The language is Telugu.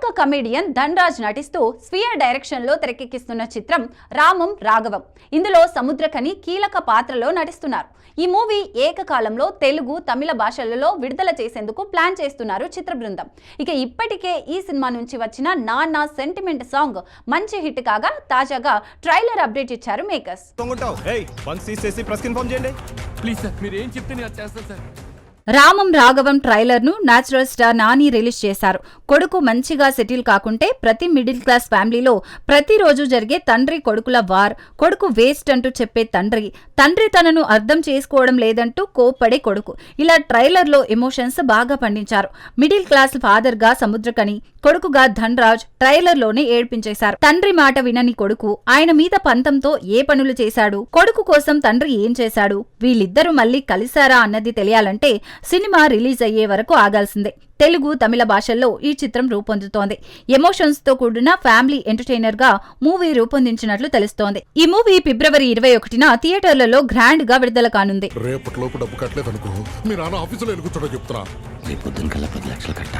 ప్రముఖ కమెడియన్ ధన్రాజ్ నటిస్తూ స్వీయ డైరెక్షన్ లో తెరకెక్కిస్తున్న చిత్రం రామం రాఘవం. ఇందులో సముద్రకని కీలక పాత్రలో నటిస్తున్నారు. ఈ మూవీ ఏకకాలంలో తెలుగు, తమిళ భాషలలో విడుదల చేసేందుకు ప్లాన్ చేస్తున్నారు చిత్ర బృందం. ఇక ఇప్పటికే ఈ సినిమా నుంచి వచ్చిన నాన్న సెంటిమెంట్ సాంగ్ మంచి హిట్ కాగా తాజాగా ట్రైలర్ అప్డేట్ ఇచ్చారు మేకర్స్. రామం రాఘవం ట్రైలర్ ను నేచురల్ స్టార్ నాని రిలీజ్ చేశారు. కొడుకు మంచిగా సెటిల్ కాకుంటే ప్రతి మిడిల్ క్లాస్ ఫ్యామిలీలో ప్రతిరోజు జరిగే తండ్రి కొడుకుల వార్, కొడుకు వేస్ట్ అంటూ చెప్పే తండ్రి తనను అర్థం చేసుకోవడం లేదంటూ కోప్పడే కొడుకు, ఇలా ట్రైలర్ లో ఎమోషన్స్ బాగా పండించారు. మిడిల్ క్లాస్ ఫాదర్ గా సముద్రకని, కొడుకుగా ధన్రాజ్ ట్రైలర్ లోనే ఏడ్పించేశారు. తండ్రి మాట వినని కొడుకు ఆయన మీద పంతంతో ఏ పనులు చేశాడు, కొడుకు కోసం తండ్రి ఏం చేశాడు, వీళ్ళిద్దరూ మళ్లీ కలిశారా అన్నది తెలియాలంటే సినిమా రిలీజ్ అయ్యే వరకు ఆగాల్సిందే. తెలుగు, తమిళ భాషల్లో ఈ చిత్రం రూపొందుతోంది. ఎమోషన్స్ తో కూడిన ఫ్యామిలీ ఎంటర్టైనర్ గా మూవీ రూపొందించినట్లు తెలుస్తోంది. ఈ మూవీ ఫిబ్రవరి 21న థియేటర్లలో గ్రాండ్ గా విడుదల కానుంది. రేపటిలోపు డబ్బు కట్టలేదనుకో మీ నాన్న ఆఫీసులో ఎలుగుతాడో చెప్తున్నా. రేపు పొద్దున కల్లా 10 లక్షలు కట్టాలి.